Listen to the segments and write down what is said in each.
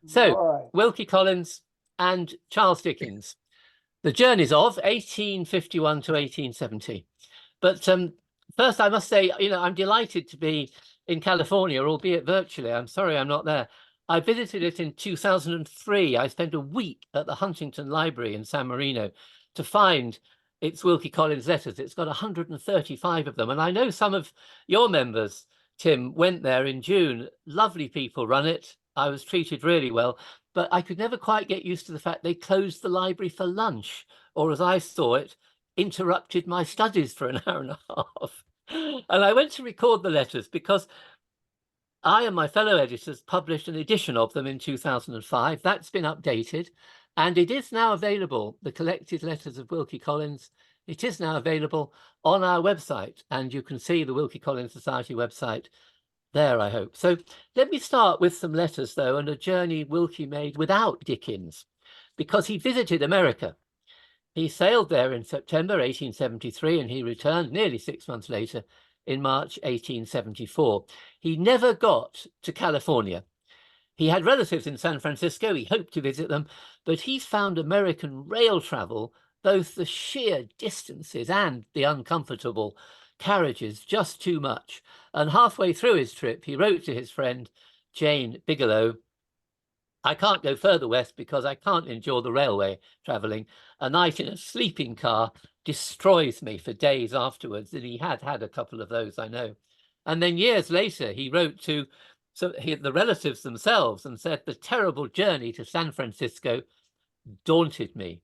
So, All right. Wilkie Collins and Charles Dickens, the journeys of 1851 to 1870. But first, I must say, I'm delighted to be in California, albeit virtually. I'm sorry I'm not there. I visited it in 2003. I spent a week at the Huntington Library in San Marino to find its Wilkie Collins letters. It's got 135 of them. And I know some of your members, Tim, went there in June. Lovely people run it. I was treated really well, but I could never quite get used to the fact they closed the library for lunch, or as I saw it, interrupted my studies for an hour and a half. And I went to record the letters because I and my fellow editors published an edition of them in 2005. That's been updated, and it is now available, the collected letters of Wilkie Collins. It is now available on our website, and you can see the Wilkie Collins Society website there, I hope. So let me start with some letters, though, and a journey Wilkie made without Dickens, because he visited America. He sailed there in September 1873, and he returned nearly 6 months later in March 1874. He never got to California. He had relatives in San Francisco. He hoped to visit them, but he found American rail travel, both the sheer distances and the uncomfortable carriages, just too much. And halfway through his trip, he wrote to his friend Jane Bigelow, "I can't go further west because I can't endure the railway traveling. A night in a sleeping car destroys me for days afterwards." And he had had a couple of those, I know. And then years later, he wrote to the relatives themselves and said, "The terrible journey to San Francisco daunted me."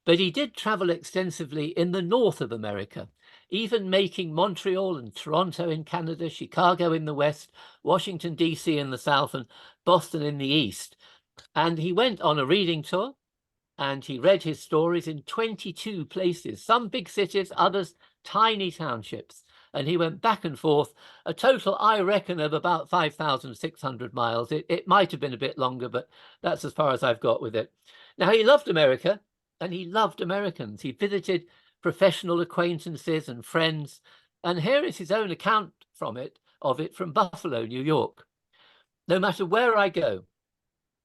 But he did travel extensively in the north of America, even making Montreal and Toronto in Canada, Chicago in the west, Washington, D.C. in the south, and Boston in the east. And he went on a reading tour, and he read his stories in 22 places, some big cities, others tiny townships. And he went back and forth, a total, I reckon, of about 5,600 miles. It might have been a bit longer, but that's as far as I've got with it. Now, he loved America, and he loved Americans. He visited professional acquaintances and friends. And here is his own account of it from Buffalo, New York. "No matter where I go,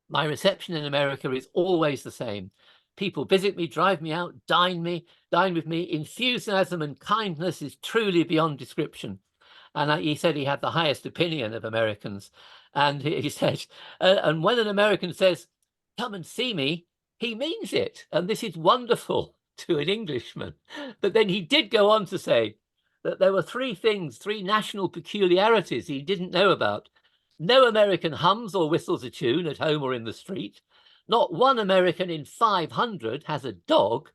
my reception in America is always the same. People visit me, drive me out, dine with me. Enthusiasm and kindness is truly beyond description." And he said he had the highest opinion of Americans. And he said, and when an American says, "Come and see me," he means it. And this is wonderful to an Englishman. But then he did go on to say that there were three national peculiarities he didn't know about. No American hums or whistles a tune at home or in the street. Not one American in 500 has a dog,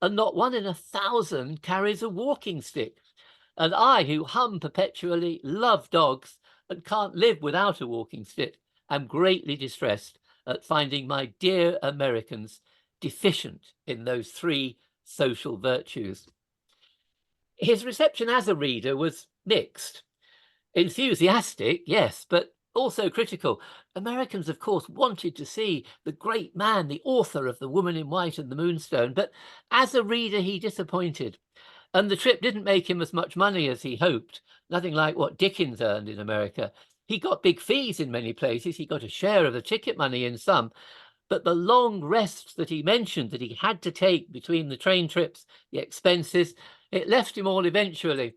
and not one in 1,000 carries a walking stick. And I, who hum perpetually, love dogs, and can't live without a walking stick, am greatly distressed at finding my dear Americans deficient in those three social virtues. His reception as a reader was mixed. Enthusiastic, yes, but also critical. Americans, of course, wanted to see the great man, the author of The Woman in White and the Moonstone, but as a reader, he disappointed. And the trip didn't make him as much money as he hoped, nothing like what Dickens earned in America. He got big fees in many places. He got a share of the ticket money in some. But the long rests that he mentioned that he had to take between the train trips, the expenses, it left him all eventually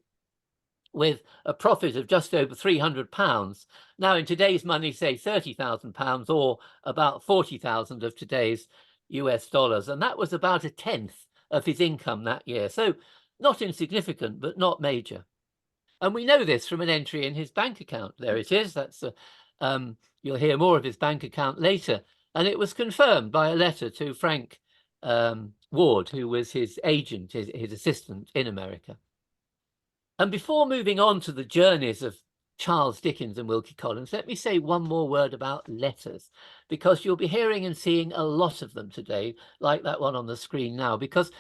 with a profit of just over £300. Now, in today's money, say £30,000, or about 40,000 of today's US dollars. And that was about a tenth of his income that year. So not insignificant, but not major. And we know this from an entry in his bank account. There it is. That's you'll hear more of his bank account later. And it was confirmed by a letter to Frank Ward, who was his agent, his assistant in America. And before moving on to the journeys of Charles Dickens and Wilkie Collins, let me say one more word about letters, because you'll be hearing and seeing a lot of them today, like that one on the screen now, because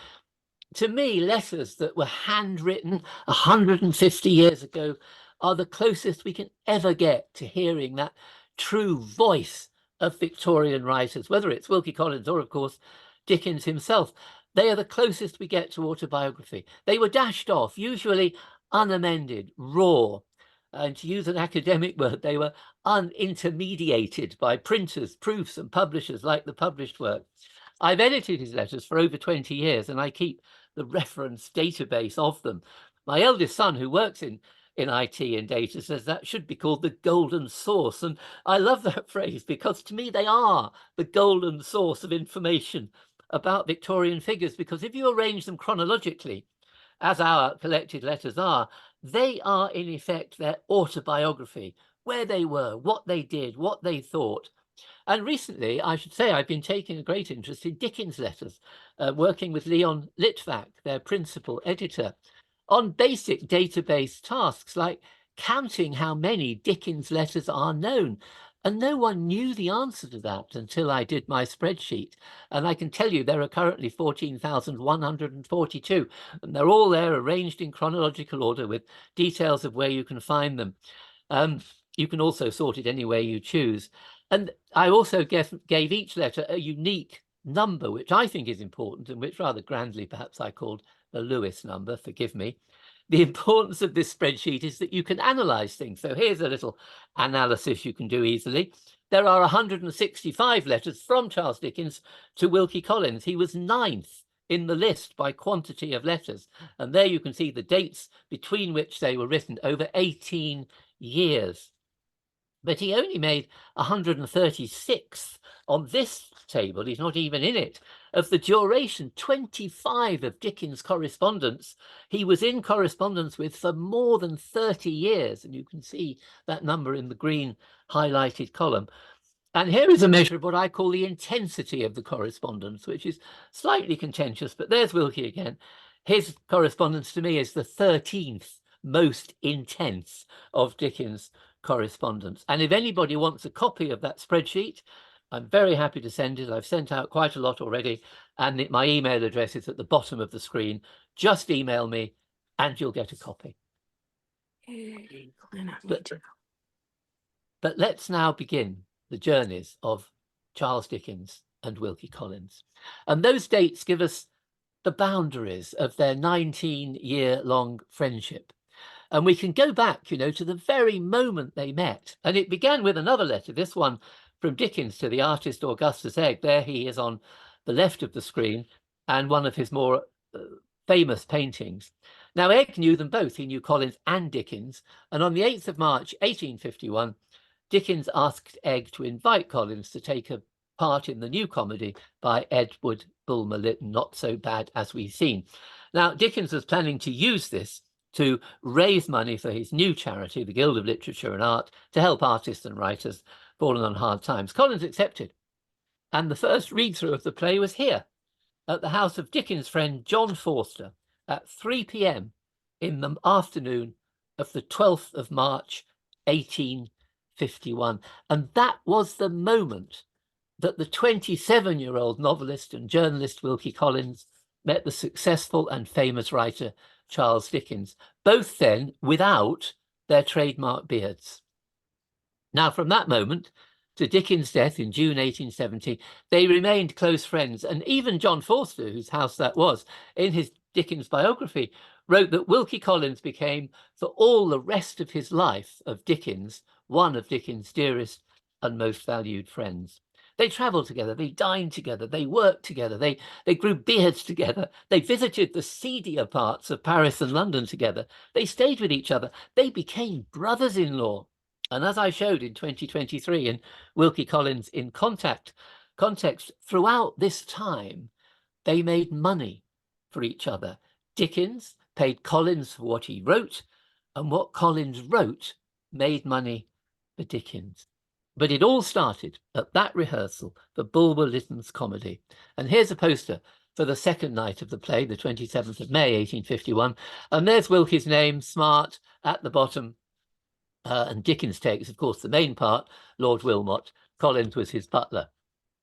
to me, letters that were handwritten 150 years ago are the closest we can ever get to hearing that true voice of Victorian writers, whether it's Wilkie Collins or, of course, Dickens himself. They are the closest we get to autobiography. They were dashed off, usually unamended, raw. And to use an academic word, they were unintermediated by printers, proofs, and publishers like the published work. I've edited his letters for over 20 years, and I keep the reference database of them. My eldest son, who works in IT and data, says that should be called the golden source. And I love that phrase, because to me, they are the golden source of information about Victorian figures, because if you arrange them chronologically, as our collected letters are, they are in effect their autobiography, where they were, what they did, what they thought. And recently, I should say, I've been taking a great interest in Dickens' letters, working with Leon Litvak, their principal editor, on basic database tasks like counting how many Dickens letters are known. And no one knew the answer to that until I did my spreadsheet. And I can tell you there are currently 14,142, and they're all there arranged in chronological order with details of where you can find them. You can also sort it any way you choose. And I also gave each letter a unique number, which I think is important, and which rather grandly perhaps I called the Lewis number, forgive me. The importance of this spreadsheet is that you can analyze things. So here's a little analysis you can do easily. There are 165 letters from Charles Dickens to Wilkie Collins. He was 9th in the list by quantity of letters. And there you can see the dates between which they were written, over 18 years. But he only made 136 on this table, he's not even in it, of the duration. 25 of Dickens' correspondence he was in correspondence with for more than 30 years. And you can see that number in the green highlighted column. And here is a measure of what I call the intensity of the correspondence, which is slightly contentious, but there's Wilkie again. His correspondence to me is the 13th most intense of Dickens' correspondence. And if anybody wants a copy of that spreadsheet, I'm very happy to send it. I've sent out quite a lot already, and my email address is at the bottom of the screen. Just email me and you'll get a copy. But let's now begin the journeys of Charles Dickens and Wilkie Collins. And those dates give us the boundaries of their 19-year-long friendship. And we can go back, you know, to the very moment they met. And it began with another letter, this one from Dickens to the artist Augustus Egg. There he is on the left of the screen, and one of his more famous paintings. Now, Egg knew them both. He knew Collins and Dickens. And on the 8th of March, 1851, Dickens asked Egg to invite Collins to take a part in the new comedy by Edward Bulmer Lytton, Not So Bad As We've Seen. Now, Dickens was planning to use this to raise money for his new charity, the Guild of Literature and Art, to help artists and writers fallen on hard times. Collins accepted. And the first read-through of the play was here at the house of Dickens' friend John Forster at 3 p.m. in the afternoon of the 12th of March, 1851. And that was the moment that the 27-year-old novelist and journalist Wilkie Collins met the successful and famous writer Charles Dickens, both then without their trademark beards. Now, from that moment to Dickens' death in June 1870, they remained close friends. And even John Forster, whose house that was, in his Dickens biography, wrote that Wilkie Collins became, for all the rest of his life of Dickens, one of Dickens' dearest and most valued friends. They traveled together, they dined together, they worked together, they grew beards together, they visited the seedier parts of Paris and London together, they stayed with each other, they became brothers-in-law. And as I showed in 2023 in Wilkie Collins in Context, throughout this time, they made money for each other. Dickens paid Collins for what he wrote, and what Collins wrote made money for Dickens. But it all started at that rehearsal for Bulwer Lytton's comedy. And here's a poster for the second night of the play, the 27th of May, 1851. And there's Wilkie's name, smart, at the bottom. And Dickens takes, of course, the main part, Lord Wilmot. Collins was his butler.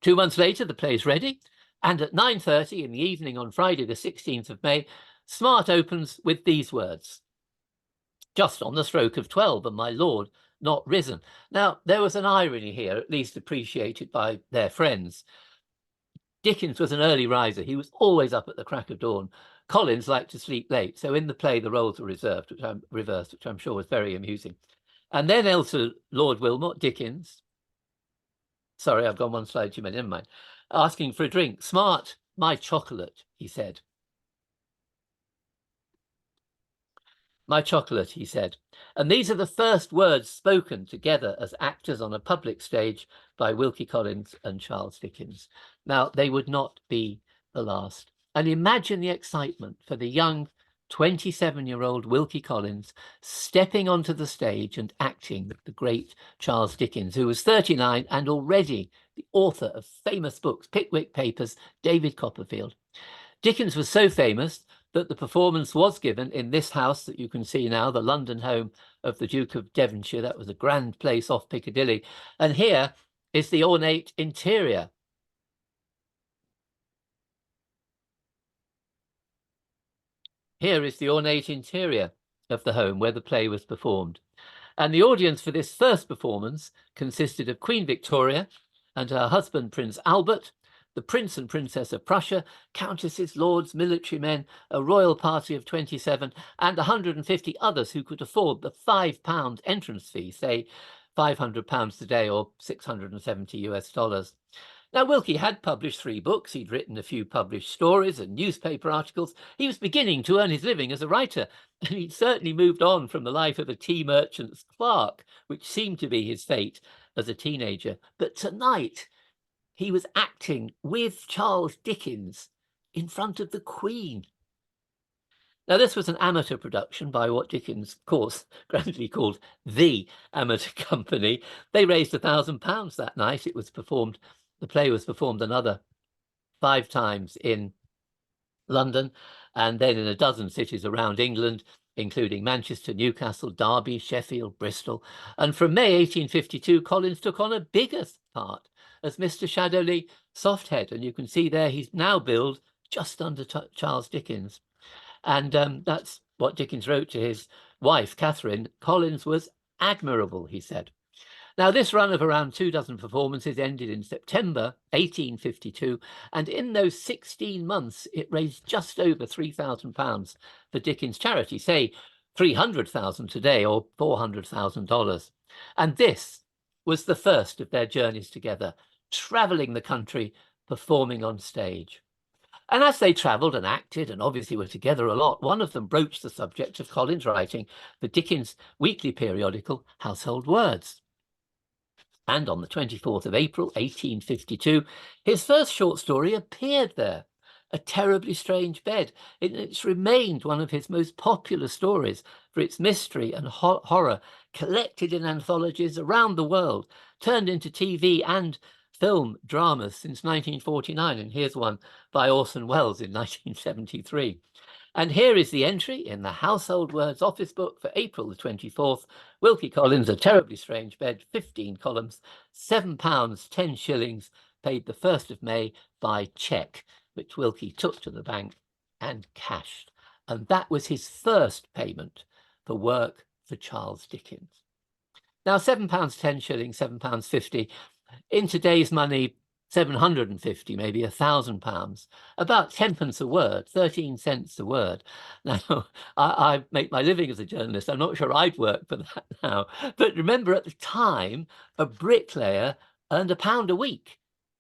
2 months later, the play's ready. And at 9:30 in the evening on Friday, the 16th of May, Smart opens with these words: "Just on the stroke of 12, and my lord not risen." Now, there was an irony here, at least appreciated by their friends. Dickens was an early riser. He was always up at the crack of dawn. Collins liked to sleep late. So in the play, the roles were reversed, which I'm sure was very amusing. And then Elsa Lord Wilmot, Dickens. Sorry, I've gone one slide too many, never mind. Asking for a drink. Smart, my chocolate, he said. My chocolate, he said. And these are the first words spoken together as actors on a public stage by Wilkie Collins and Charles Dickens. Now, they would not be the last. And imagine the excitement for the young 27-year-old Wilkie Collins stepping onto the stage and acting with the great Charles Dickens, who was 39 and already the author of famous books, Pickwick Papers, David Copperfield. Dickens was so famous that the performance was given in this house that you can see now, the London home of the Duke of Devonshire. That was a grand place off Piccadilly. And here is the ornate interior. Here is the ornate interior of the home where the play was performed. And the audience for this first performance consisted of Queen Victoria and her husband, Prince Albert, the Prince and Princess of Prussia, countesses, lords, military men, a royal party of 27, and 150 others who could afford the £5 entrance fee, say £500 today or 670 US dollars. Now, Wilkie had published 3 books. He'd written a few published stories and newspaper articles. He was beginning to earn his living as a writer, and he'd certainly moved on from the life of a tea merchant's clerk, which seemed to be his fate as a teenager. But tonight, he was acting with Charles Dickens in front of the Queen. Now, this was an amateur production by what Dickens, of course, grandly called the Amateur Company. They raised £1,000 that night. It was performed. The play was performed another 5 times in London and then in a dozen cities around England, including Manchester, Newcastle, Derby, Sheffield, Bristol. And from May 1852, Collins took on a bigger part as Mr. Shadowley Softhead. And you can see there he's now billed just under Charles Dickens. And that's what Dickens wrote to his wife, Catherine. Collins was admirable, he said. Now, this run of around 24 performances ended in September 1852, and in those 16 months, it raised just over £3,000 for Dickens' charity, say $300,000 today or $400,000. And this was the first of their journeys together, travelling the country, performing on stage. And as they travelled and acted and obviously were together a lot, one of them broached the subject of Collins writing for Dickens' weekly periodical Household Words. And on the 24th of April, 1852, his first short story appeared there, A Terribly Strange Bed. It's remained one of his most popular stories for its mystery and horror, collected in anthologies around the world, turned into TV and film dramas since 1949. And here's one by Orson Welles in 1973. And here is the entry in the Household Words office book for April the 24th. Wilkie Collins, A Terribly Strange Bed, 15 columns, £7, 10 shillings, paid the 1st of May by cheque, which Wilkie took to the bank and cashed. And that was his first payment for work for Charles Dickens. Now, £7, 10 shillings, £7.50, in today's money, 750, maybe £1,000, about 10p a word, 13 cents a word. Now, I make my living as a journalist. I'm not sure I'd work for that now. But remember, at the time, a bricklayer earned £1 a week.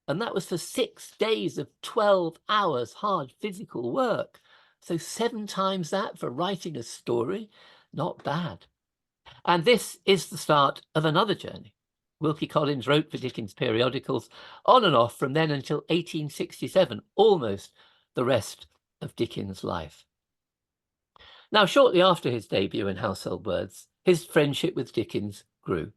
And that was for 6 days of 12 hours hard physical work. So 7 times that for writing a story, not bad. And this is the start of another journey. Wilkie Collins wrote for Dickens' periodicals on and off from then until 1867, almost the rest of Dickens' life. Now, shortly after his debut in Household Words, his friendship with Dickens grew.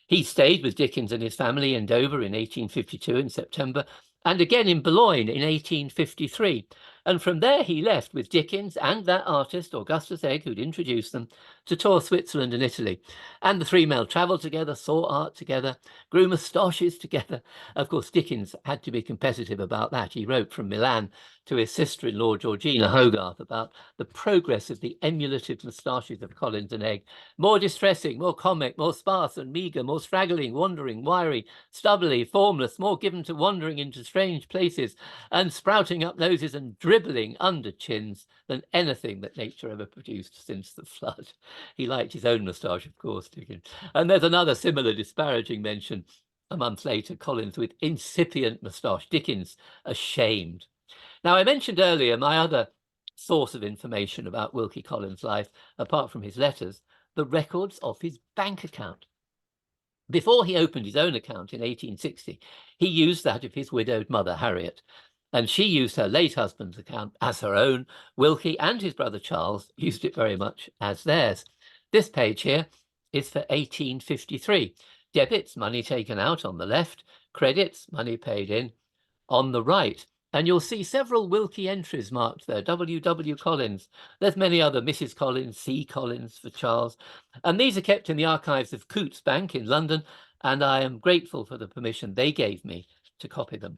He stayed with Dickens and his family in Dover in 1852 in September, and again in Boulogne in 1853. And from there he left with Dickens and that artist, Augustus Egg, who'd introduced them, to tour Switzerland and Italy. And the 3 men travelled together, saw art together, grew moustaches together. Of course, Dickens had to be competitive about that. He wrote from Milan to his sister-in-law, Georgina Hogarth, about the progress of the emulative moustaches of Collins and Egg. More distressing, more comic, more sparse and meagre, more straggling, wandering, wiry, stubbly, formless, more given to wandering into strange places and sprouting up noses and dribbling under chins than anything that nature ever produced since the flood. He liked his own moustache, of course, Dickens. And there's another similar disparaging mention a month later, Collins with incipient moustache, Dickens ashamed. Now, I mentioned earlier my other source of information about Wilkie Collins' life, apart from his letters, the records of his bank account. Before he opened his own account in 1860, he used that of his widowed mother, Harriet, and she used her late husband's account as her own. Wilkie and his brother Charles used it very much as theirs. This page here is for 1853. Debits, money taken out on the left, credits, money paid in on the right. And you'll see several Wilkie entries marked there, W. Collins. There's many other Mrs. Collins, C. Collins for Charles. And these are kept in the archives of Coutts Bank in London, and I am grateful for the permission they gave me to copy them.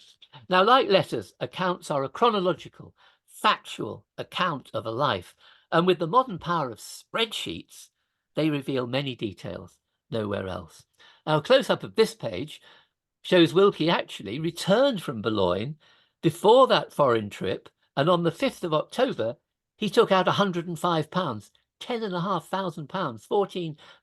Now, like letters, accounts are a chronological, factual account of a life. And with the modern power of spreadsheets, they reveal many details nowhere else. Now, a close-up of this page shows Wilkie actually returned from Boulogne before that foreign trip, and on the 5th of October, he took out £105, £10,500,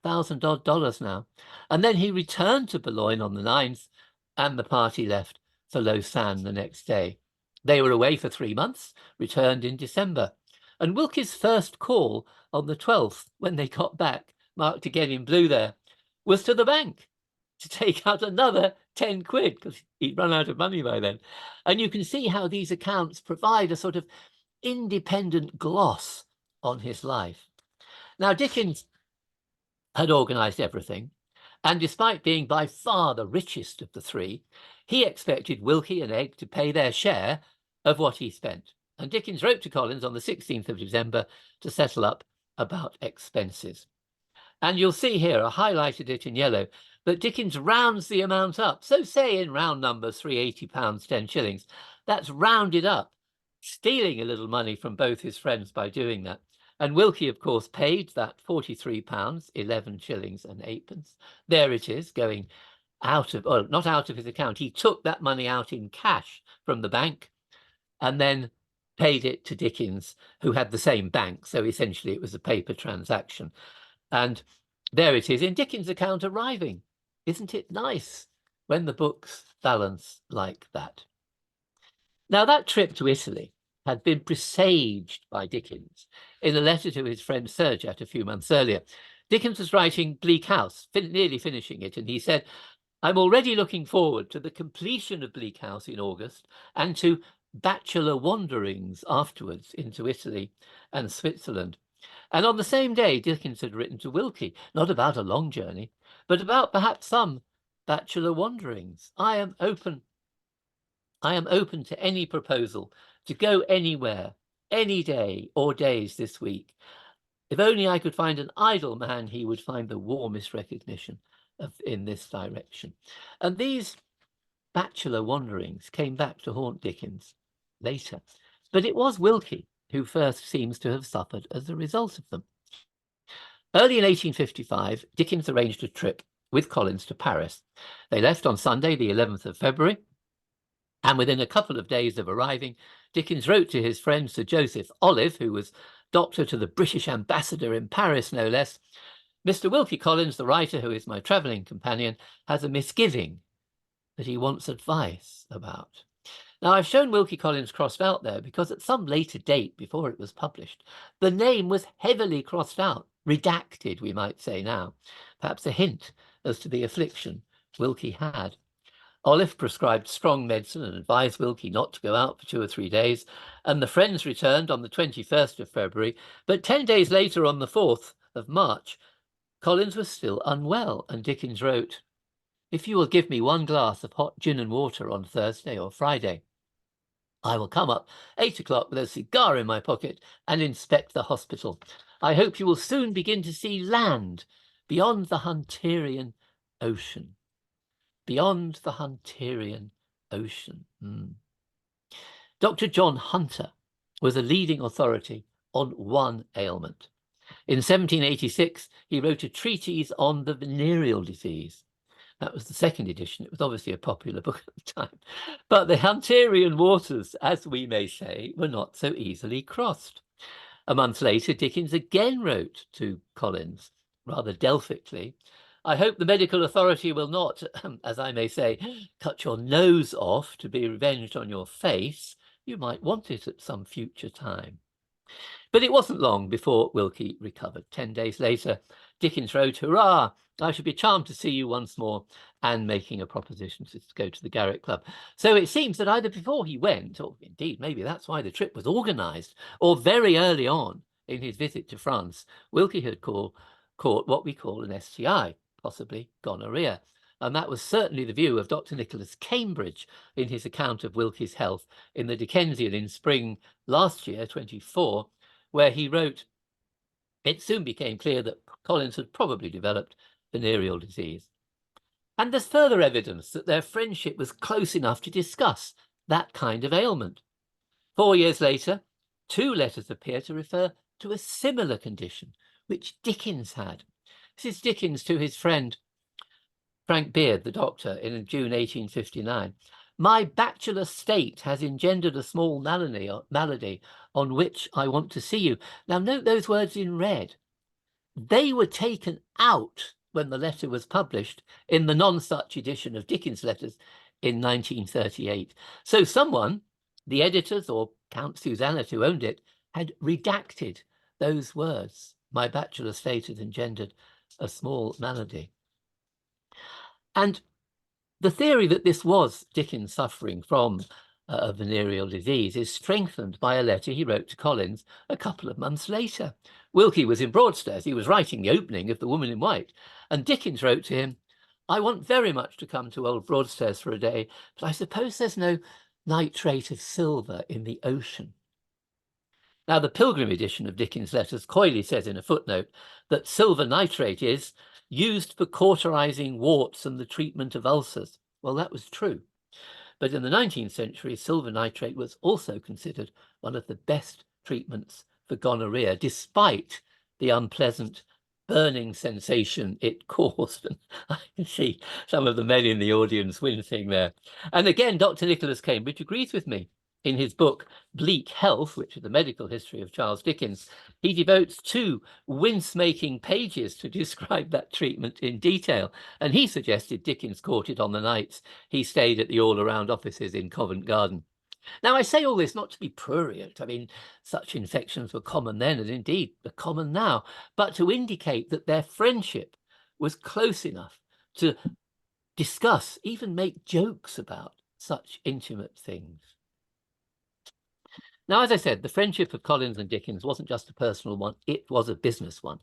$14,000 odd now. And then he returned to Boulogne on the 9th, and the party left for Lausanne the next day. They were away for 3 months, returned in December. And Wilkie's first call on the 12th, when they got back, marked again in blue there, was to the bank to take out another 10 quid, because he'd run out of money by then. And you can see how these accounts provide a sort of independent gloss on his life. Now, Dickens had organised everything, and despite being by far the richest of the three, he expected Wilkie and Egg to pay their share of what he spent. And Dickens wrote to Collins on the 16th of December to settle up about expenses. And you'll see here, I highlighted it in yellow, that Dickens rounds the amount up. So say in round numbers, £380, 10 shillings. That's rounded up, stealing a little money from both his friends by doing that. And Wilkie, of course, paid that £43, 11 shillings and 8pence. There it is, going out of, well, not out of his account. He took that money out in cash from the bank and then paid it to Dickens, who had the same bank. So essentially it was a paper transaction. And there it is in Dickens' account arriving. Isn't it nice when the books balance like that? Now, that trip to Italy had been presaged by Dickens in a letter to his friend Surjat a few months earlier. Dickens was writing Bleak House, nearly finishing it, and he said, "I'm already looking forward to the completion of Bleak House in August and to bachelor wanderings afterwards into Italy and Switzerland." And on the same day, Dickens had written to Wilkie, not about a long journey, but about perhaps some bachelor wanderings. I am open to any proposal to go anywhere, any day or days this week. If only I could find an idle man, he would find the warmest recognition in this direction. And these bachelor wanderings came back to haunt Dickens later. But it was Wilkie who first seems to have suffered as a result of them. Early in 1855, Dickens arranged a trip with Collins to Paris. They left on Sunday, the 11th of February, and within a couple of days of arriving, Dickens wrote to his friend Sir Joseph Olive, who was doctor to the British ambassador in Paris, no less, "Mr. Wilkie Collins, the writer who is my travelling companion, has a misgiving that he wants advice about." Now, I've shown Wilkie Collins crossed out there because at some later date before it was published, the name was heavily crossed out, redacted, we might say now, perhaps a hint as to the affliction Wilkie had. Olive prescribed strong medicine and advised Wilkie not to go out for 2 or 3 days, and the friends returned on the 21st of February, but 10 days later, on the 4th of March, Collins was still unwell, and Dickens wrote, "If you will give me 1 glass of hot gin and water on Thursday or Friday, I will come up 8 o'clock with a cigar in my pocket and inspect the hospital. I hope you will soon begin to see land beyond the Hunterian Ocean." Beyond the Hunterian Ocean. Dr. John Hunter was a leading authority on one ailment. In 1786, he wrote a treatise on the venereal disease. That was the second edition. It was obviously a popular book at the time. But the Hunterian waters, as we may say, were not so easily crossed. A month later, Dickens again wrote to Collins, rather Delphically, "I hope the medical authority will not, as I may say, cut your nose off to be revenged on your face. You might want it at some future time." But it wasn't long before Wilkie recovered. 10 days later, Dickens wrote, "Hurrah! I should be charmed to see you once more," and making a proposition to go to the Garrick Club. So it seems that either before he went, or indeed maybe that's why the trip was organised, or very early on in his visit to France, Wilkie had caught what we call an STI, possibly gonorrhea. And that was certainly the view of Dr. Nicholas Cambridge in his account of Wilkie's health in the Dickensian in spring last year, 24, where he wrote, "It soon became clear that Collins had probably developed venereal disease." And there's further evidence that their friendship was close enough to discuss that kind of ailment. 4 years later, 2 letters appear to refer to a similar condition, which Dickens had. This is Dickens to his friend Frank Beard, the doctor, in June 1859. "My bachelor state has engendered a small malady on which I want to see you." Now note those words in red. They were taken out when the letter was published in the non-such edition of Dickens' letters in 1938. So someone, the editors or Count Susanna who owned it, had redacted those words. "My bachelor state has engendered a small malady." And the theory that this was Dickens suffering from a venereal disease is strengthened by a letter he wrote to Collins a couple of months later. Wilkie was in Broadstairs. He was writing the opening of The Woman in White, and Dickens wrote to him, "I want very much to come to old Broadstairs for a day, but I suppose there's no nitrate of silver in the ocean." Now, the Pilgrim edition of Dickens' letters coyly says in a footnote that silver nitrate is used for cauterizing warts and the treatment of ulcers. Well, that was true. But in the 19th century, silver nitrate was also considered one of the best treatments for gonorrhea, despite the unpleasant burning sensation it caused. And I can see some of the men in the audience wincing there. And again, Dr. Nicholas Cambridge agrees with me. In his book, Bleak Health, which is the medical history of Charles Dickens, he devotes 2 wince-making pages to describe that treatment in detail. And he suggested Dickens caught it on the nights he stayed at the all-around offices in Covent Garden. Now, I say all this not to be prurient. I mean, such infections were common then, and indeed are common now, but to indicate that their friendship was close enough to discuss, even make jokes about such intimate things. Now, as I said, the friendship of Collins and Dickens wasn't just a personal one, it was a business one.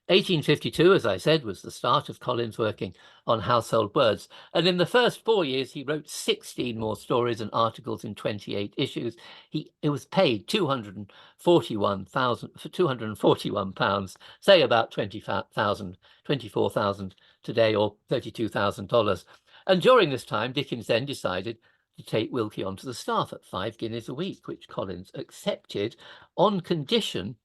1852, as I said, was the start of Collins working on Household Words. And in the first 4 years, he wrote 16 more stories and articles in 28 issues. It was paid £241, say about 24,000 today, or $32,000. And during this time, Dickens then decided to take Wilkie onto the staff at 5 guineas a week, which Collins accepted on condition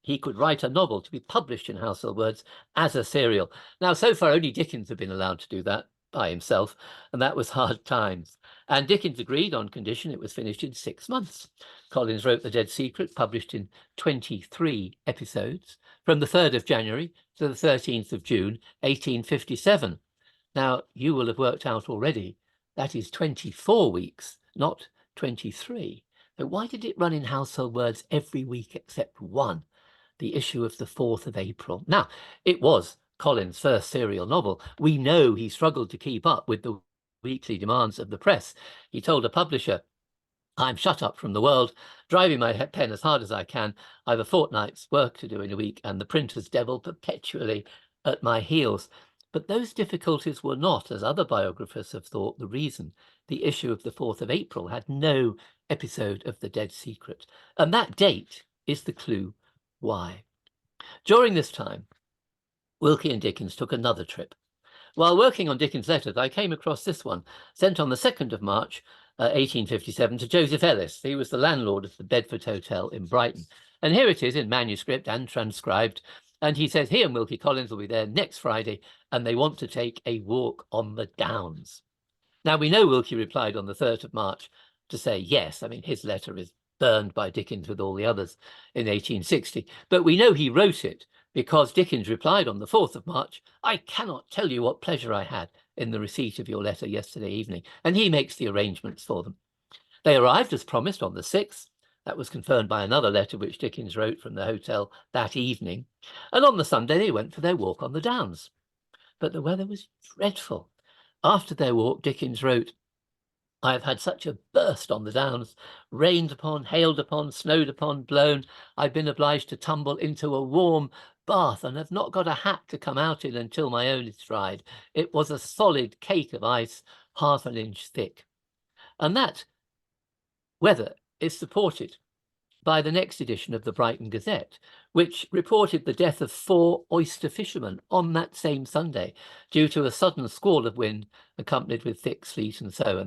he could write a novel to be published in Household Words as a serial. Now, so far, only Dickens had been allowed to do that by himself, and that was hard times. And Dickens agreed on condition it was finished in 6 months. Collins wrote The Dead Secret, published in 23 episodes, from the 3rd of January to the 13th of June, 1857. Now, you will have worked out already, that is 24 weeks, not 23. So why did it run in Household Words every week except one? The issue of the 4th of April. Now, it was Collins' first serial novel. We know he struggled to keep up with the weekly demands of the press. He told a publisher, "I'm shut up from the world, driving my pen as hard as I can. I've a fortnight's work to do in a week, and the printer's devil perpetually at my heels." But those difficulties were not, as other biographers have thought, the reason the issue of the 4th of April had no episode of The Dead Secret. And that date is the clue why. During this time, Wilkie and Dickens took another trip. While working on Dickens' letters, I came across this one, sent on the 2nd of March, 1857, to Joseph Ellis. He was the landlord of the Bedford Hotel in Brighton. And here it is in manuscript and transcribed. And he says he and Wilkie Collins will be there next Friday, and they want to take a walk on the Downs. Now, we know Wilkie replied on the 3rd of March to say yes. I mean, his letter is burned by Dickens with all the others in 1860. But we know he wrote it because Dickens replied on the 4th of March, "I cannot tell you what pleasure I had in the receipt of your letter yesterday evening." And he makes the arrangements for them. They arrived as promised on the 6th. That was confirmed by another letter which Dickens wrote from the hotel that evening. And on the Sunday, they went for their walk on the Downs. But the weather was dreadful. After their walk, Dickens wrote, "I have had such a burst on the Downs, rained upon, hailed upon, snowed upon, blown. I've been obliged to tumble into a warm bath and have not got a hat to come out in until my own is dried. It was a solid cake of ice, half an inch thick." And that weather is supported by the next edition of the Brighton Gazette, which reported the death of 4 oyster fishermen on that same Sunday due to a sudden squall of wind accompanied with thick sleet and so,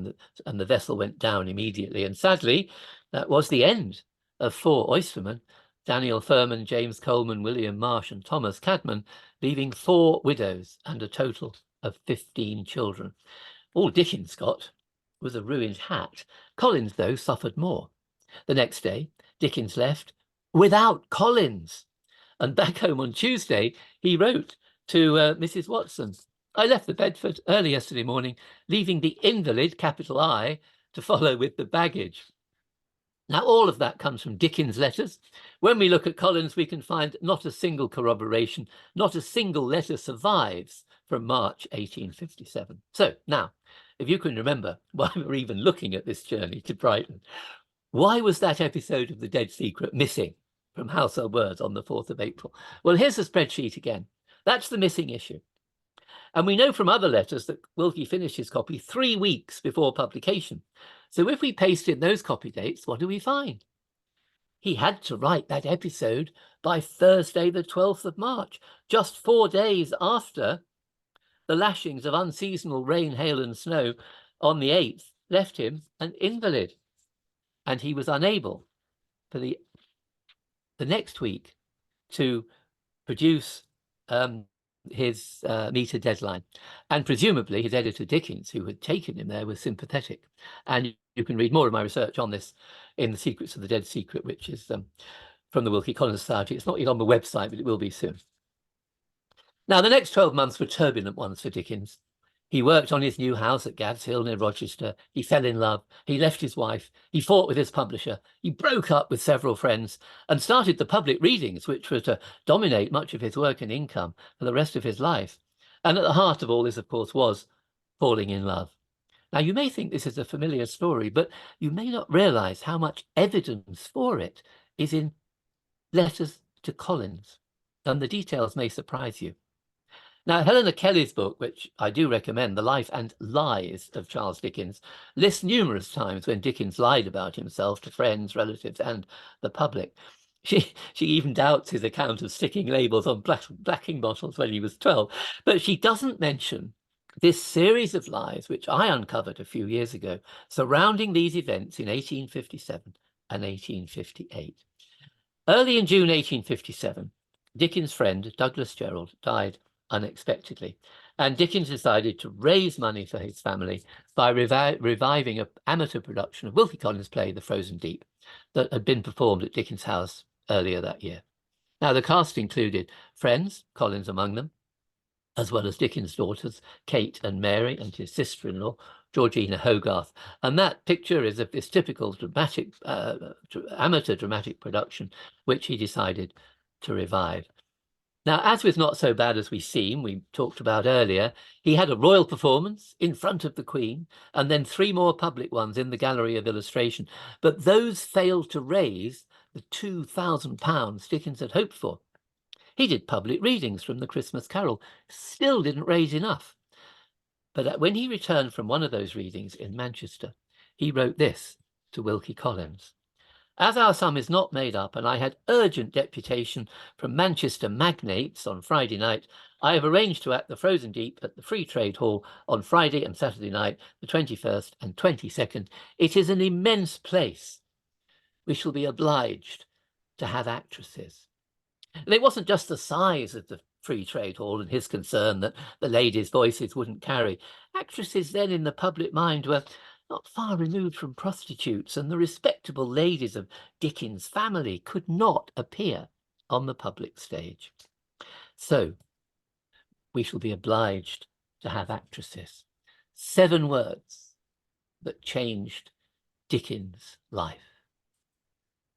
and the vessel went down immediately. And sadly, that was the end of 4 oystermen, Daniel Furman, James Coleman, William Marsh, and Thomas Cadman, leaving 4 widows and a total of 15 children. All Dickens got was a ruined hat. Collins, though, suffered more. The next day, Dickens left without Collins. And back home on Tuesday, he wrote to Mrs. Watson, "I left the Bedford early yesterday morning, leaving the invalid, capital I, to follow with the baggage." Now, all of that comes from Dickens' letters. When we look at Collins, we can find not a single corroboration, not a single letter survives from March 1857. So now, if you can remember why we're even looking at this journey to Brighton, why was that episode of The Dead Secret missing from Household Words on the 4th of April? Well, here's the spreadsheet again. That's the missing issue. And we know from other letters that Wilkie finished his copy 3 weeks before publication. So if we paste in those copy dates, what do we find? He had to write that episode by Thursday, the 12th of March, just 4 days after the lashings of unseasonal rain, hail, and snow on the 8th left him an invalid. And he was unable for the next week to produce his meter deadline. And presumably his editor Dickens, who had taken him there, was sympathetic. And you can read more of my research on this in The Secrets of the Dead Secret, which is from the Wilkie Collins Society. It's not yet on the website, but it will be soon. Now, the next 12 months were turbulent ones for Dickens. He worked on his new house at Gad's Hill near Rochester. He fell in love. He left his wife. He fought with his publisher. He broke up with several friends and started the public readings, which were to dominate much of his work and income for the rest of his life. And at the heart of all this, of course, was falling in love. Now, you may think this is a familiar story, but you may not realize how much evidence for it is in letters to Collins, and the details may surprise you. Now, Helena Kelly's book, which I do recommend, The Life and Lies of Charles Dickens, lists numerous times when Dickens lied about himself to friends, relatives, and the public. She even doubts his account of sticking labels on blacking bottles when he was 12. But she doesn't mention this series of lies, which I uncovered a few years ago, surrounding these events in 1857 and 1858. Early in June 1857, Dickens' friend, Douglas Jerrold, died unexpectedly, and Dickens decided to raise money for his family by reviving an amateur production of Wilkie Collins' play The Frozen Deep that had been performed at Dickens' house earlier that year. Now, the cast included friends, Collins among them, as well as Dickens' daughters, Kate and Mary, and his sister-in-law, Georgina Hogarth. And that picture is of this typical dramatic, amateur dramatic production, which he decided to revive. Now, as with Not So Bad As We Seem, we talked about earlier, he had a royal performance in front of the Queen, and then 3 more public ones in the Gallery of Illustration. But those failed to raise the £2,000 Dickens had hoped for. He did public readings from the Christmas Carol, still didn't raise enough. But when he returned from one of those readings in Manchester, he wrote this to Wilkie Collins. "As our sum is not made up, and I had urgent deputation from Manchester magnates on Friday night, I have arranged to act The Frozen Deep at the Free Trade Hall on Friday and Saturday night, the 21st and 22nd. It is an immense place. We shall be obliged to have actresses." And it wasn't just the size of the Free Trade Hall and his concern that the ladies' voices wouldn't carry. Actresses then in the public mind were not far removed from prostitutes, and the respectable ladies of Dickens' family could not appear on the public stage. So we shall be obliged to have actresses. 7 words that changed Dickens' life.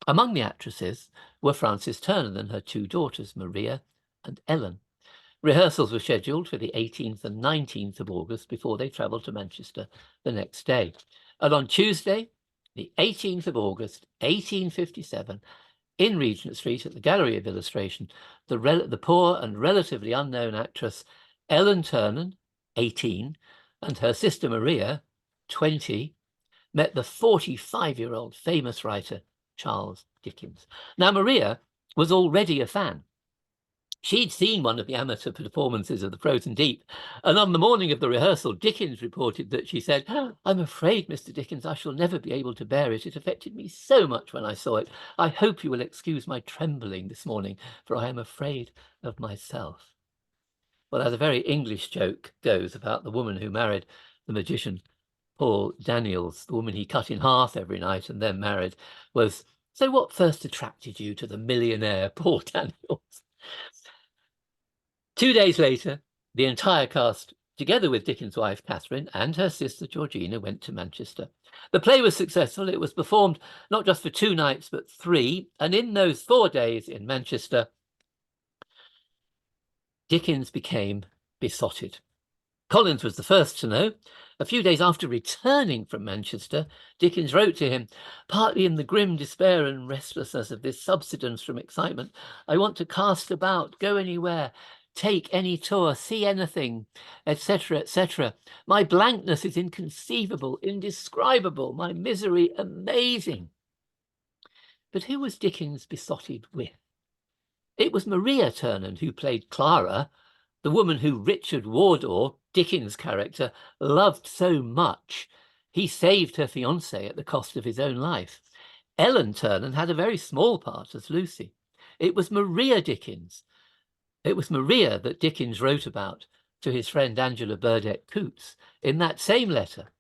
Among the actresses were Frances Turner and her 2 daughters, Maria and Ellen. Rehearsals were scheduled for the 18th and 19th of August before they travelled to Manchester the next day. And on Tuesday, the 18th of August, 1857, in Regent Street at the Gallery of Illustration, the poor and relatively unknown actress Ellen Ternan, 18, and her sister Maria, 20, met the 45-year-old famous writer Charles Dickens. Now, Maria was already a fan. She'd seen one of the amateur performances of The Frozen Deep, and on the morning of the rehearsal, Dickens reported that she said, "I'm afraid, Mr. Dickens, I shall never be able to bear it. It affected me so much when I saw it. I hope you will excuse my trembling this morning, for I am afraid of myself." Well, as a very English joke goes about the woman who married the magician Paul Daniels, the woman he cut in half every night and then married, was, "So what first attracted you to the millionaire Paul Daniels?" 2 days later, the entire cast, together with Dickens' wife Catherine and her sister Georgina, went to Manchester. The play was successful. It was performed not just for 2 nights, but 3. And in those 4 days in Manchester, Dickens became besotted. Collins was the first to know. A few days after returning from Manchester, Dickens wrote to him, "Partly in the grim despair and restlessness of this subsidence from excitement, I want to cast about, go anywhere, take any tour, see anything, etc., etc. My blankness is inconceivable, indescribable, my misery amazing." But who was Dickens besotted with? It was Maria Turner, who played Clara, the woman who Richard Wardour, Dickens' character, loved so much he saved her fiancé at the cost of his own life. Ellen Ternan had a very small part as Lucy. It was Maria Dickens. It was Maria that Dickens wrote about to his friend Angela Burdett Coutts in that same letter.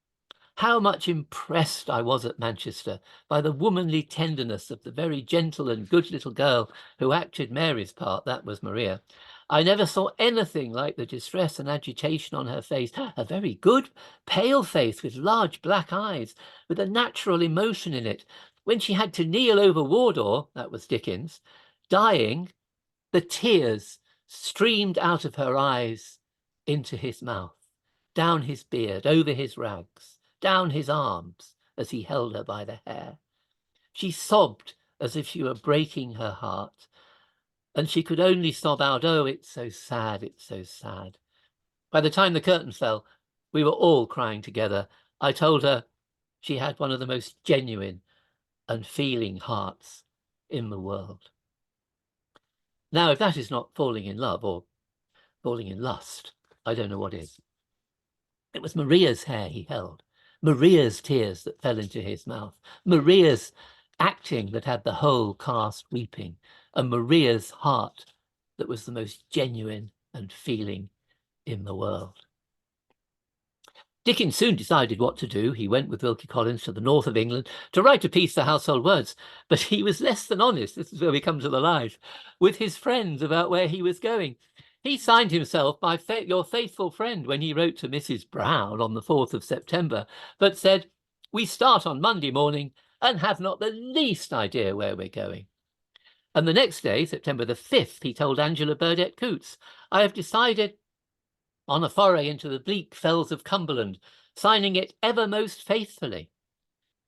"How much impressed I was at Manchester by the womanly tenderness of the very gentle and good little girl who acted Mary's part," that was Maria. "I never saw anything like the distress and agitation on her face, a very good, pale face with large black eyes, with a natural emotion in it. When she had to kneel over Wardour," that was Dickens, "dying, the tears streamed out of her eyes into his mouth, down his beard, over his rags, down his arms as he held her by the hair. She sobbed as if she were breaking her heart, and she could only sob out, 'Oh, it's so sad, it's so sad.' By the time the curtain fell, we were all crying together. I told her she had one of the most genuine and feeling hearts in the world." Now, if that is not falling in love or falling in lust, I don't know what is. It was Maria's hair he held, Maria's tears that fell into his mouth, Maria's acting that had the whole cast weeping, and Maria's heart that was the most genuine and feeling in the world. Dickens soon decided what to do. He went with Wilkie Collins to the north of England to write a piece for Household Words, but he was less than honest, this is where we come to the lies, with his friends about where he was going. He signed himself "My your faithful friend" when he wrote to Mrs. Brown on the 4th of September, but said, "We start on Monday morning and have not the least idea where we're going." And the next day, September the 5th, he told Angela Burdett Coutts, "I have decided on a foray into the bleak fells of Cumberland, signing it ever most faithfully."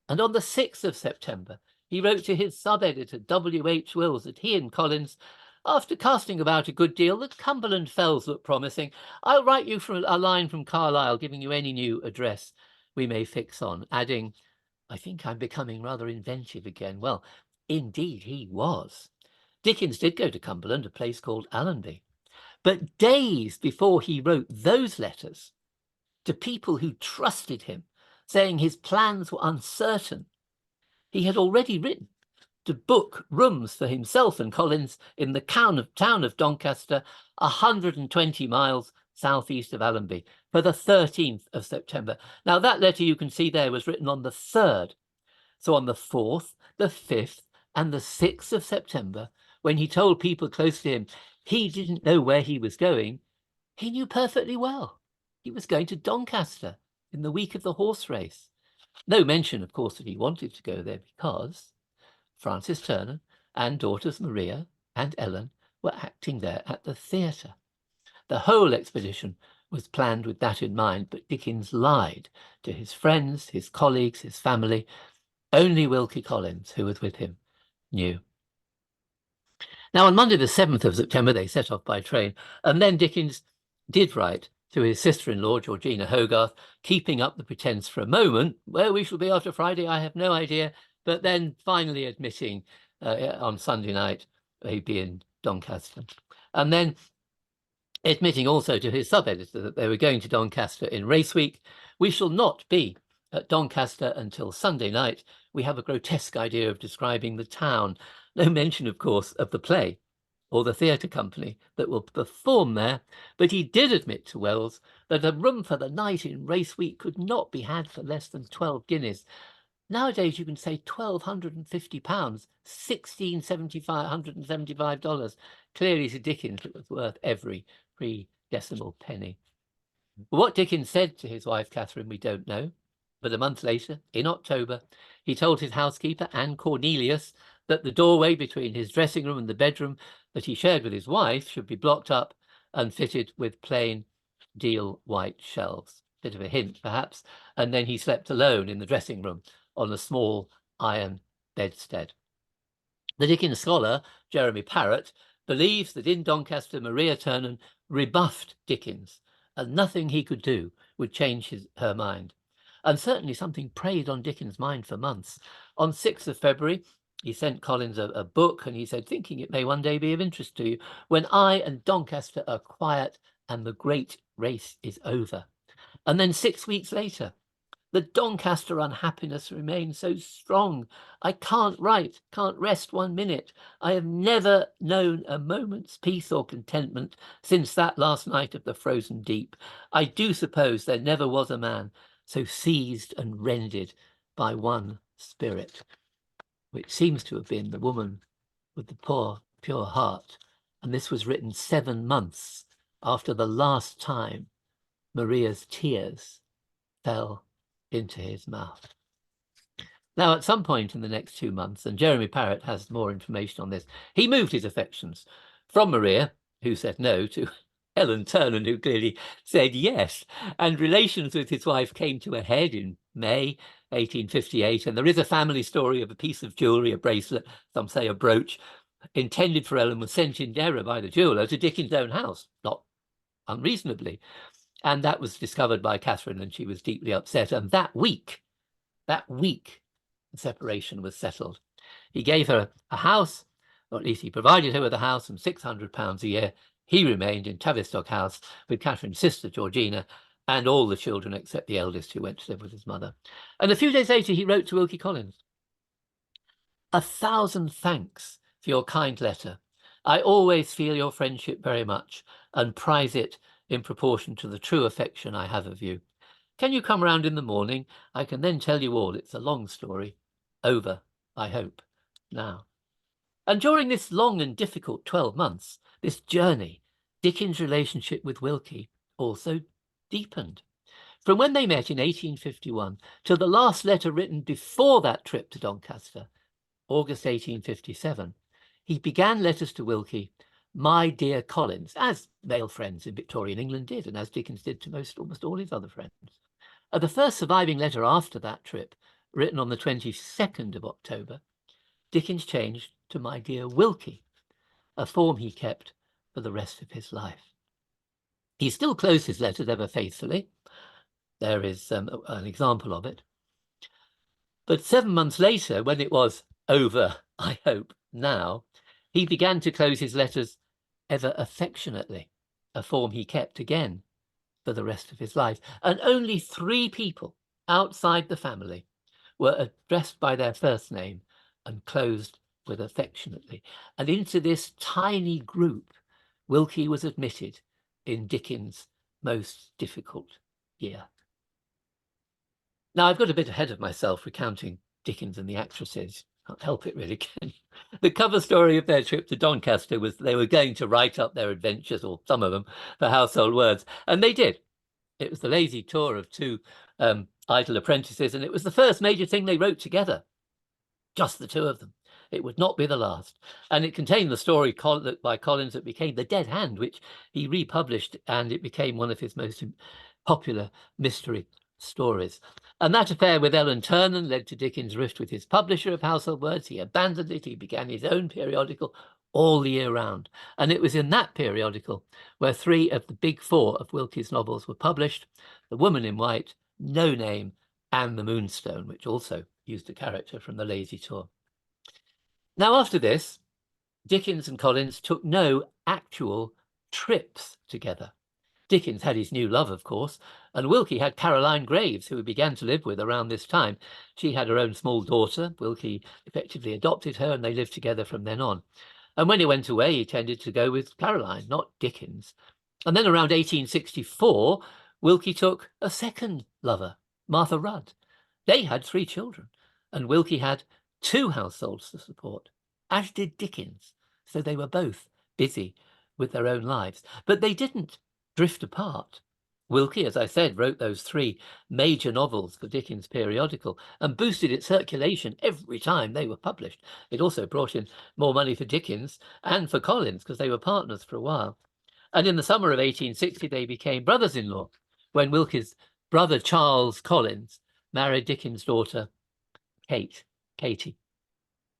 And on the 6th of September, he wrote to his sub-editor, W.H. Wills, that he and Collins, after casting about a good deal, the Cumberland fells look promising. I'll write you from a line from Carlisle, giving you any new address we may fix on, adding, "I think I'm becoming rather inventive again." Well, indeed he was. Dickens did go to Cumberland, a place called Allenby. But days before he wrote those letters to people who trusted him, saying his plans were uncertain, he had already written to book rooms for himself and Collins in the town of Doncaster, 120 miles southeast of Allenby, for the 13th of September. Now, that letter you can see there was written on the 3rd. So on the 4th, the 5th, and the 6th of September, when he told people close to him he didn't know where he was going, he knew perfectly well. He was going to Doncaster in the week of the horse race. No mention, of course, that he wanted to go there, because Francis Turner and daughters Maria and Ellen were acting there at the theatre. The whole expedition was planned with that in mind, but Dickens lied to his friends, his colleagues, his family. Only Wilkie Collins, who was with him, knew. Now, on Monday, the 7th of September, they set off by train, and then Dickens did write to his sister-in-law, Georgina Hogarth, keeping up the pretense for a moment. Where we shall be after Friday, I have no idea, but then finally admitting on Sunday night he'd be in Doncaster. And then admitting also to his sub-editor that they were going to Doncaster in race week. We shall not be at Doncaster until Sunday night. We have a grotesque idea of describing the town. No mention, of course, of the play or the theatre company that will perform there, but he did admit to Wells that a room for the night in race week could not be had for less than 12 guineas. Nowadays, you can say £1,250, $1,675. Clearly, to Dickens, it was worth every pre-decimal penny. What Dickens said to his wife, Catherine, we don't know. But a month later, in October, he told his housekeeper, Anne Cornelius, that the doorway between his dressing room and the bedroom that he shared with his wife should be blocked up and fitted with plain deal white shelves. Bit of a hint, perhaps. And then he slept alone in the dressing room on a small iron bedstead. The Dickens scholar, Jeremy Parrott, believes that in Doncaster, Maria Turner rebuffed Dickens, and nothing he could do would change her mind. And certainly something preyed on Dickens' mind for months. On 6th of February, he sent Collins a book, and he said, thinking it may one day be of interest to you, when I and Doncaster are quiet and the great race is over. And then 6 weeks later, the Doncaster unhappiness remains so strong. I can't write, can't rest 1 minute. I have never known a moment's peace or contentment since that last night of the frozen deep. I do suppose there never was a man so seized and rended by one spirit, which seems to have been the woman with the poor, pure heart. And this was written 7 months after the last time Maria's tears fell into his mouth. Now, at some point in the next 2 months, and Jeremy Parrott has more information on this, he moved his affections from Maria, who said no, to Ellen Turner, who clearly said yes. And relations with his wife came to a head in May 1858. And there is a family story of a piece of jewellery, a bracelet, some say a brooch, intended for Ellen, was sent in error by the jeweller to Dickens' own house, not unreasonably. And that was discovered by Catherine, and she was deeply upset. And that week, the separation was settled. He gave her a house, or at least he provided her with a house and £600 a year. He remained in Tavistock House with Catherine's sister, Georgina, and all the children except the eldest, who went to live with his mother. And a few days later, he wrote to Wilkie Collins, 1,000 thanks for your kind letter. I always feel your friendship very much and prize it in proportion to the true affection I have of you. Can you come round in the morning? I can then tell you all. It's a long story. Over, I hope, now. And during this long and difficult 12 months, this journey, Dickens' relationship with Wilkie also deepened. From when they met in 1851 to the last letter written before that trip to Doncaster, August 1857, he began letters to Wilkie, my dear Collins, as male friends in Victorian England did, and as Dickens did to almost all his other friends. The first surviving letter after that trip, written on the 22nd of October, Dickens changed to my dear Wilkie, a form he kept for the rest of his life. He still closed his letters ever faithfully. There is an example of it. But 7 months later, when it was over, I hope, now, he began to close his letters ever affectionately, a form he kept again for the rest of his life. And only 3 people outside the family were addressed by their first name and closed with affectionately. And into this tiny group, Wilkie was admitted in Dickens' most difficult year. Now, I've got a bit ahead of myself recounting Dickens and the actresses. Can't help it, really. The cover story of their trip to Doncaster was they were going to write up their adventures, or some of them, for Household Words. And they did. It was the lazy tour of two idle apprentices, and it was the first major thing they wrote together. Just the two of them. It would not be the last. And it contained the story by Collins that became The Dead Hand, which he republished, and it became one of his most popular mystery stories. And that affair with Ellen Ternan led to Dickens' rift with his publisher of Household Words. He abandoned it. He began his own periodical all the year round. And it was in that periodical where 3 of the big 4 of Wilkie's novels were published: The Woman in White, No Name, and The Moonstone, which also used a character from the Lazy Tour. Now, after this, Dickens and Collins took no actual trips together. Dickens had his new love, of course, and Wilkie had Caroline Graves, who he began to live with around this time. She had her own small daughter. Wilkie effectively adopted her, and they lived together from then on. And when he went away, he tended to go with Caroline, not Dickens. And then around 1864, Wilkie took a second lover, Martha Rudd. They had 3 children, and Wilkie had 2 households to support, as did Dickens. So they were both busy with their own lives. But they didn't drift apart. Wilkie, as I said, wrote those 3 major novels for Dickens' periodical and boosted its circulation every time they were published. It also brought in more money for Dickens and for Collins, because they were partners for a while. And in the summer of 1860, they became brothers-in-law when Wilkie's brother Charles Collins married Dickens' daughter, Katie.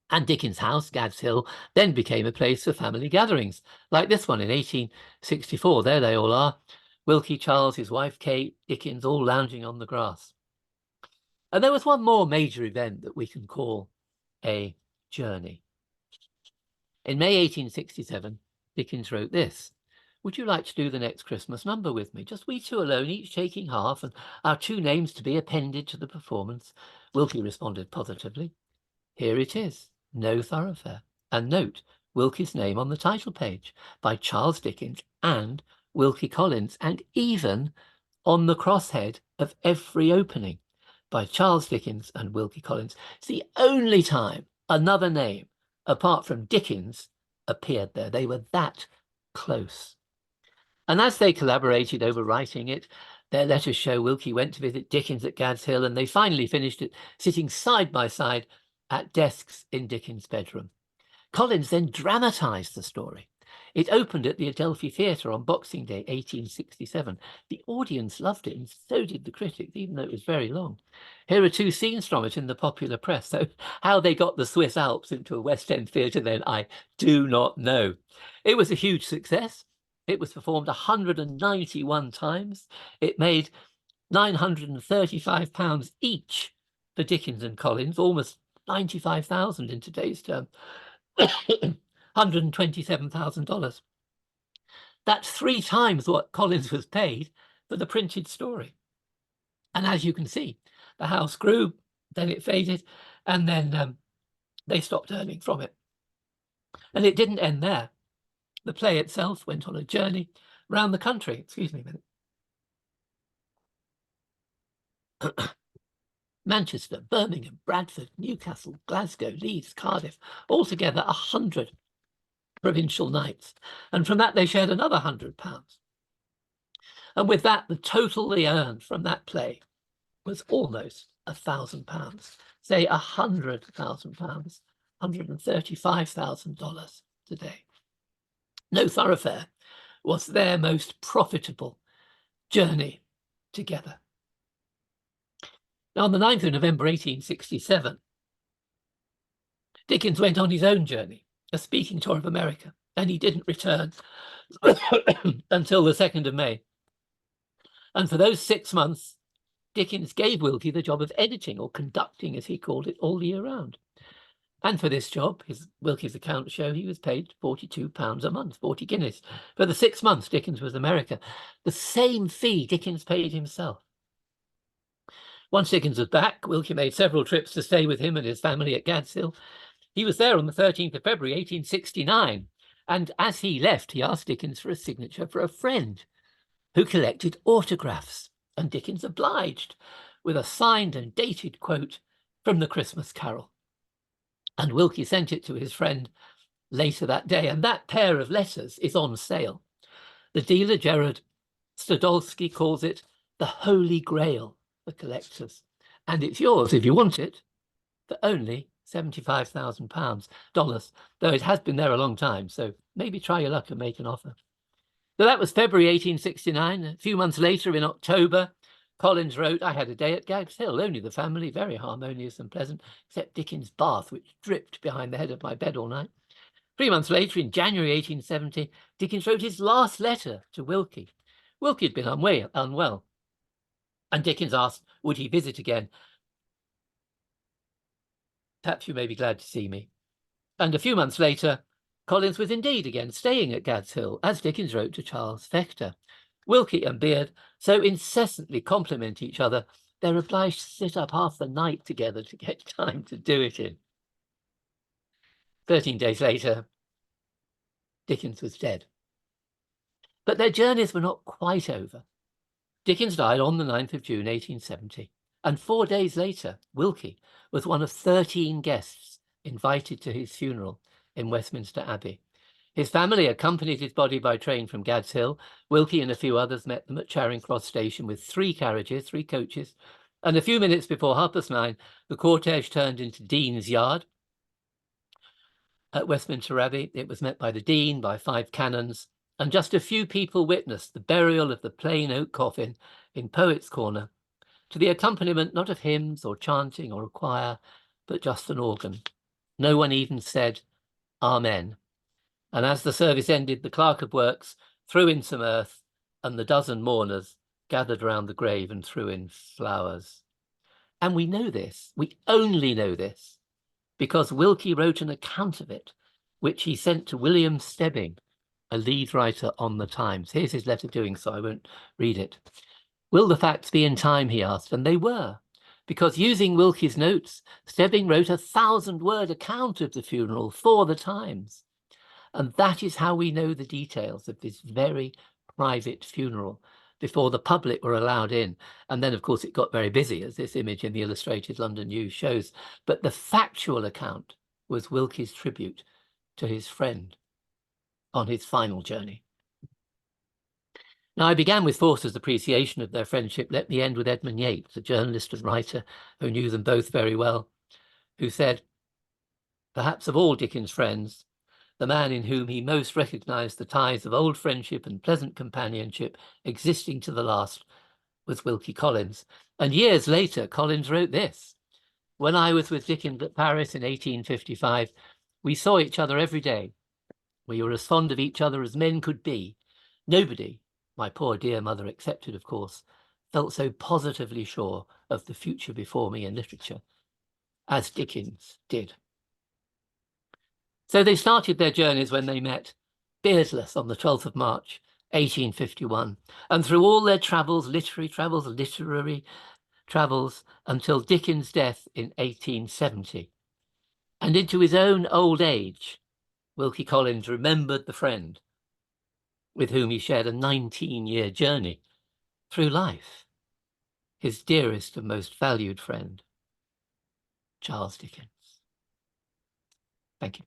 And Dickens' house, Gad's Hill, then became a place for family gatherings, like this one in 1864. There they all are. Wilkie, Charles, his wife, Kate, Dickens, all lounging on the grass. And there was one more major event that we can call a journey. In May 1867, Dickens wrote this: "Would you like to do the next Christmas number with me? Just we 2 alone, each taking half, and our 2 names to be appended to the performance." Wilkie responded positively. "Here it is, No Thoroughfare. And note Wilkie's name on the title page, by Charles Dickens and Wilkie Collins, and even on the crosshead of every opening, by Charles Dickens and Wilkie Collins." It's the only time another name, apart from Dickens, appeared there. They were that close. And as they collaborated over writing it, their letters show Wilkie went to visit Dickens at Gad's Hill, and they finally finished it sitting side by side at desks in Dickens' bedroom. Collins then dramatised the story. It opened at the Adelphi Theatre on Boxing Day, 1867. The audience loved it, and so did the critics, even though it was very long. Here are 2 scenes from it in the popular press. So how they got the Swiss Alps into a West End theatre then, I do not know. It was a huge success. It was performed 191 times. It made £935 each for Dickens and Collins, almost 95,000 in today's term, $127,000. That's 3 times what Collins was paid for the printed story. And as you can see, the house grew, then it faded, and then they stopped earning from it. And it didn't end there. The play itself went on a journey round the country. Excuse me a minute. Manchester, Birmingham, Bradford, Newcastle, Glasgow, Leeds, Cardiff, altogether 100 provincial nights. And from that, they shared another £100. And with that, the total they earned from that play was almost £1,000. Say £100,000, $135,000 today. No Thoroughfare was their most profitable journey together. Now, on the 9th of November 1867, Dickens went on his own journey, a speaking tour of America, and he didn't return until the 2nd of May. And for those 6 months, Dickens gave Wilkie the job of editing, or conducting, as he called it, all year round. And for this job, Wilkie's accounts show he was paid £42 a month, 40 guineas. For the 6 months Dickens was America, the same fee Dickens paid himself. Once Dickens was back, Wilkie made several trips to stay with him and his family at Gad's Hill. He was there on the 13th of February, 1869. And as he left, he asked Dickens for a signature for a friend who collected autographs. And Dickens obliged with a signed and dated quote from the Christmas Carol. And Wilkie sent it to his friend later that day. And that pair of letters is on sale. The dealer, Gerard Stodolski, calls it the Holy Grail for collectors. And it's yours if you want it for only £75,000, though it has been there a long time. So maybe try your luck and make an offer. So that was February 1869. A few months later, in October, Collins wrote, "I had a day at Gad's Hill, only the family, very harmonious and pleasant, except Dickens' bath, which dripped behind the head of my bed all night." 3 months later, in January 1870, Dickens wrote his last letter to Wilkie. Wilkie had been unwell, and Dickens asked, would he visit again? "Perhaps you may be glad to see me." And a few months later, Collins was indeed again staying at Gad's Hill, as Dickens wrote to Charles Fechter. Wilkie and Beard so incessantly compliment each other, they're obliged to sit up half the night together to get time to do it in. 13 days later, Dickens was dead. But their journeys were not quite over. Dickens died on the 9th of June, 1870, and 4 days later, Wilkie was one of 13 guests invited to his funeral in Westminster Abbey. His family accompanied his body by train from Gad's Hill. Wilkie and a few others met them at Charing Cross Station with 3 coaches, and a few minutes before 9:30, the cortege turned into Dean's Yard. At Westminster Abbey, it was met by the Dean, by 5 canons, and just a few people witnessed the burial of the plain oak coffin in Poets' Corner, to the accompaniment not of hymns or chanting or a choir, but just an organ. No one even said, Amen. And as the service ended, the clerk of works threw in some earth, and the dozen mourners gathered around the grave and threw in flowers. And we know this, we only know this, because Wilkie wrote an account of it, which he sent to William Stebbing, a lead writer on the Times. Here's his letter doing so, I won't read it. Will the facts be in time, he asked, and they were, because using Wilkie's notes, Stebbing wrote a 1,000-word account of the funeral for the Times. And that is how we know the details of this very private funeral before the public were allowed in. And then, of course, it got very busy, as this image in the Illustrated London News shows. But the factual account was Wilkie's tribute to his friend on his final journey. Now, I began with Forster's appreciation of their friendship. Let me end with Edmund Yates, a journalist and writer who knew them both very well, who said, perhaps of all Dickens' friends, the man in whom he most recognized the ties of old friendship and pleasant companionship existing to the last was Wilkie Collins. And years later, Collins wrote this: when I was with Dickens at Paris in 1855, we saw each other every day. We were as fond of each other as men could be. Nobody, my poor dear mother excepted, of course, felt so positively sure of the future before me in literature as Dickens did. So they started their journeys when they met, beardless, on the 12th of March, 1851. And through all their travels, literary travels, until Dickens' death in 1870. And into his own old age, Wilkie Collins remembered the friend with whom he shared a 19-year journey through life, his dearest and most valued friend, Charles Dickens. Thank you.